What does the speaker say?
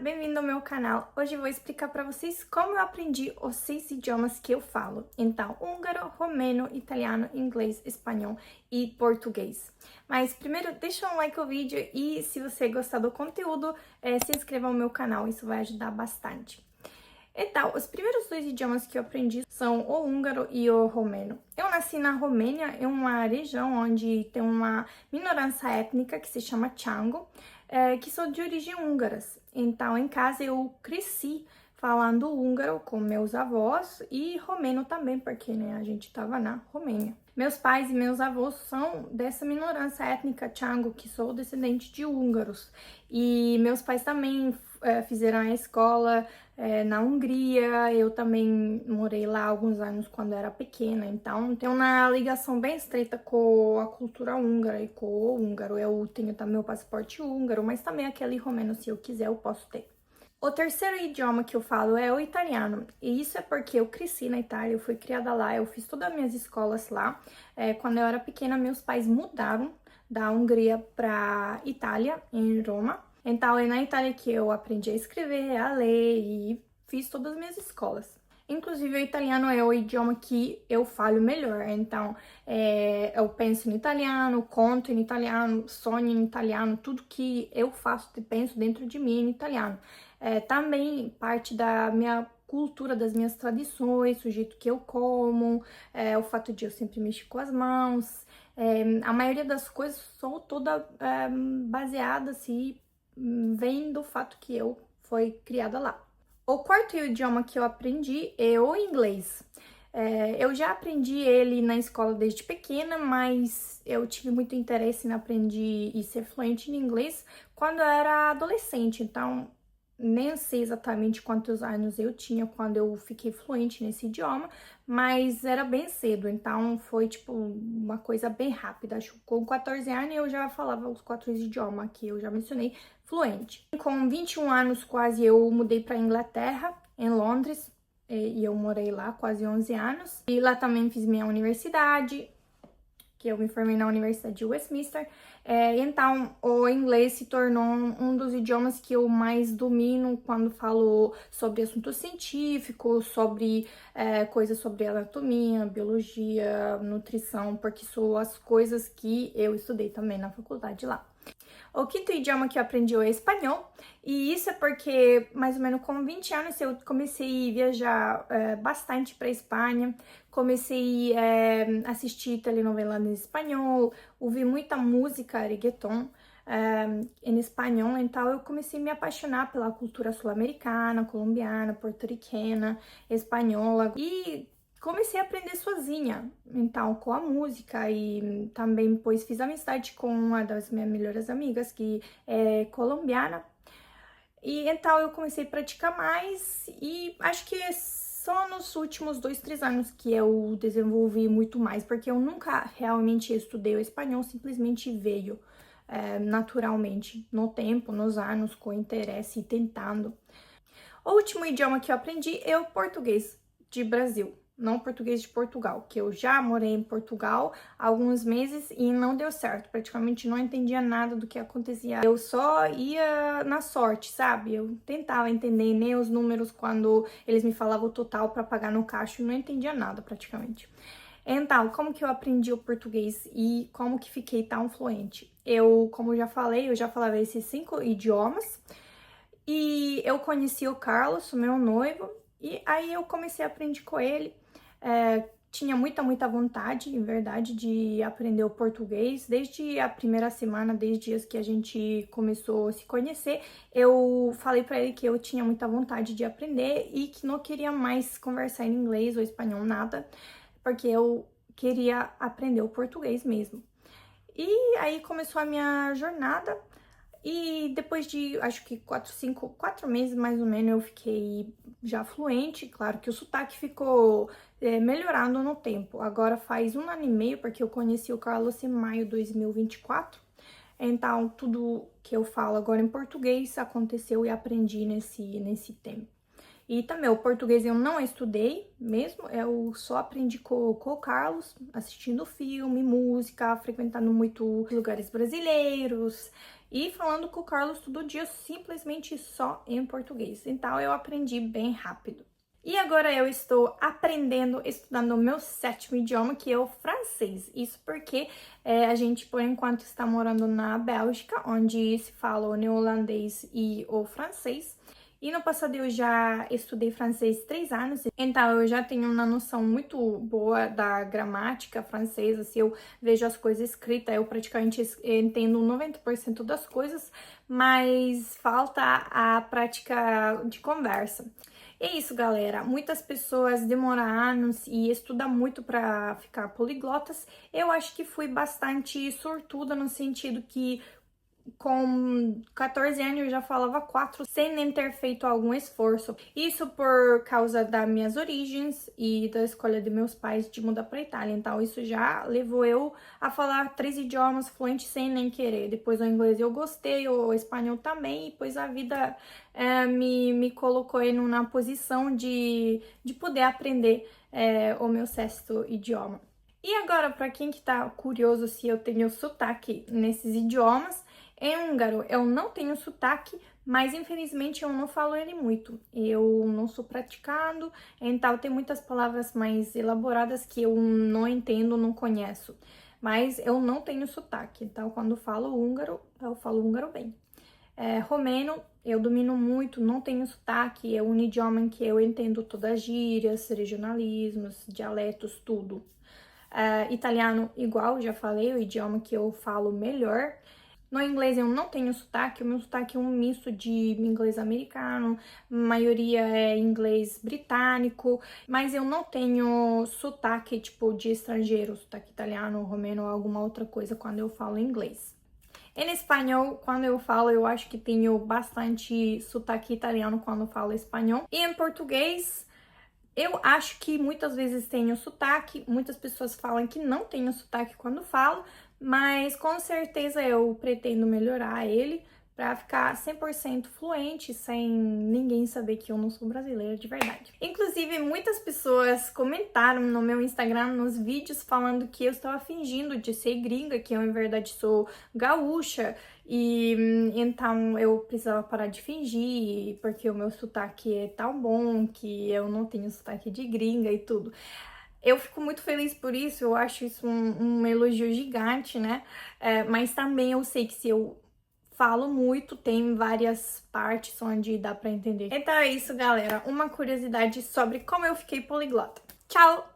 bem-vindo ao meu canal. Hoje eu vou explicar para vocês como eu aprendi os 6 idiomas que eu falo. Então, húngaro, romeno, italiano, inglês, espanhol e português. Mas primeiro, deixa um like no vídeo e se você gostar do conteúdo, se inscreva no meu canal, isso vai ajudar bastante. Então, os primeiros 2 idiomas que eu aprendi são o húngaro e o romeno. Eu nasci na Romênia, em uma região onde tem uma minorança étnica que se chama Csango, que são de origem húngaras. Então, em casa eu cresci falando húngaro com meus avós e romeno também, porque a gente estava na Romênia. Meus pais e meus avós são dessa minorança étnica Csango, que sou descendente de húngaros. E meus pais também fizeram a escola na Hungria, eu também morei lá alguns anos quando era pequena, então tem uma ligação bem estreita com a cultura húngara e com o húngaro. Eu tenho também o passaporte húngaro, mas também aquele romeno, se eu quiser, eu posso ter. O terceiro idioma que eu falo é o italiano, e isso é porque eu cresci na Itália, eu fui criada lá, eu fiz todas as minhas escolas lá. Quando eu era pequena, meus pais mudaram da Hungria para Itália, em Roma. Então, é na Itália que eu aprendi a escrever, a ler e fiz todas as minhas escolas. Inclusive, o italiano é o idioma que eu falo melhor. Então, eu penso em italiano, conto em italiano, sonho em italiano, tudo que eu faço e penso dentro de mim em italiano. Também parte da minha cultura, das minhas tradições, o jeito que eu como, o fato de eu sempre mexer com as mãos. A maioria das coisas são toda baseada assim, vem do fato que eu fui criada lá. O quarto idioma que eu aprendi é o inglês. Eu já aprendi ele na escola desde pequena, mas eu tive muito interesse em aprender e ser fluente em inglês quando eu era adolescente. Então, nem sei exatamente quantos anos eu tinha quando eu fiquei fluente nesse idioma, mas era bem cedo, então foi tipo uma coisa bem rápida. Acho que com 14 anos eu já falava os 4 idiomas que eu já mencionei fluente. Com 21 anos quase eu mudei para Inglaterra, em Londres, e eu morei lá quase 11 anos. E lá também fiz minha universidade, que eu me formei na Universidade de Westminster. Então, o inglês se tornou um dos idiomas que eu mais domino quando falo sobre assuntos científicos, sobre coisas sobre anatomia, biologia, nutrição, porque são as coisas que eu estudei também na faculdade lá. O quinto idioma que eu aprendi é espanhol, e isso é porque mais ou menos com 20 anos eu comecei a viajar bastante para Espanha, comecei a assistir telenovelas em espanhol, ouvir muita música reggaeton em espanhol, então eu comecei a me apaixonar pela cultura sul-americana, colombiana, porto-riquena, espanhola, e comecei a aprender sozinha, então, com a música, e também depois fiz amizade com uma das minhas melhores amigas, que é colombiana, e então eu comecei a praticar mais, e acho que só nos últimos 2, 3 anos que eu desenvolvi muito mais, porque eu nunca realmente estudei o espanhol, simplesmente veio naturalmente, no tempo, nos anos, com interesse e tentando. O último idioma que eu aprendi é o português de Brasil, não português de Portugal, que eu já morei em Portugal há alguns meses e não deu certo, praticamente não entendia nada do que acontecia. Eu só ia na sorte, sabe? Eu tentava entender nem os números quando eles me falavam o total para pagar no caixa, eu não entendia nada praticamente. Então, como que eu aprendi o português e como que fiquei tão fluente? Como eu já falei, eu já falava esses 5 idiomas. E eu conheci o Carlos, o meu noivo, e aí eu comecei a aprender com ele. Tinha muita vontade, em verdade, de aprender o português. Desde a primeira semana, desde dias que a gente começou a se conhecer, eu falei para ele que eu tinha muita vontade de aprender e que não queria mais conversar em inglês ou espanhol, nada, porque eu queria aprender o português mesmo. E aí começou a minha jornada. E depois de, acho que 4 meses mais ou menos, eu fiquei já fluente. Claro que o sotaque ficou melhorando no tempo. Agora faz 1 ano e meio, porque eu conheci o Carlos em maio de 2024. Então, tudo que eu falo agora em português aconteceu e aprendi nesse tempo. E também o português eu não estudei mesmo, eu só aprendi com o Carlos, assistindo filme, música, frequentando muito lugares brasileiros E falando com o Carlos todo dia, simplesmente só em português. Então eu aprendi bem rápido. E agora eu estou aprendendo, estudando o meu 7º idioma, que é o francês. Isso porque a gente, por enquanto, está morando na Bélgica, onde se fala o neerlandês e o francês. E no passado eu já estudei francês 3 anos, então eu já tenho uma noção muito boa da gramática francesa. Se eu vejo as coisas escritas, eu praticamente entendo 90% das coisas, mas falta a prática de conversa. É isso, galera. Muitas pessoas demoram anos e estudam muito para ficar poliglotas. Eu acho que fui bastante sortuda no sentido que com 14 anos eu já falava 4 sem nem ter feito algum esforço. Isso por causa das minhas origens e da escolha de meus pais de mudar para Itália. Então isso já levou eu a falar 3 idiomas fluentes sem nem querer. Depois o inglês eu gostei, o espanhol também, e depois a vida me colocou em uma posição de poder aprender o meu 6º idioma. E agora, para quem que tá curioso se eu tenho sotaque nesses idiomas, em húngaro eu não tenho sotaque, mas infelizmente eu não falo ele muito. Eu não sou praticando, então tem muitas palavras mais elaboradas que eu não entendo, não conheço. Mas eu não tenho sotaque, então quando falo húngaro, eu falo húngaro bem. Romeno eu domino muito, não tenho sotaque, é um idioma em que eu entendo todas as gírias, regionalismos, dialetos, tudo. Italiano, igual, já falei, o idioma que eu falo melhor. No inglês eu não tenho sotaque, o meu sotaque é um misto de inglês americano, maioria é inglês britânico, mas eu não tenho sotaque tipo de estrangeiro, sotaque italiano, romeno ou alguma outra coisa quando eu falo inglês. Em espanhol, quando eu falo, eu acho que tenho bastante sotaque italiano quando falo espanhol. E em português, eu acho que muitas vezes tenho sotaque, muitas pessoas falam que não tenho sotaque quando falo, mas com certeza eu pretendo melhorar ele para ficar 100% fluente, sem ninguém saber que eu não sou brasileira de verdade. Inclusive, muitas pessoas comentaram no meu Instagram, nos vídeos, falando que eu estava fingindo de ser gringa, que eu, em verdade, sou gaúcha, e então eu precisava parar de fingir, porque o meu sotaque é tão bom que eu não tenho sotaque de gringa e tudo. Eu fico muito feliz por isso, eu acho isso um elogio gigante, né? Mas também eu sei que se eu falo muito, tem várias partes onde dá pra entender. Então é isso, galera. Uma curiosidade sobre como eu fiquei poliglota. Tchau!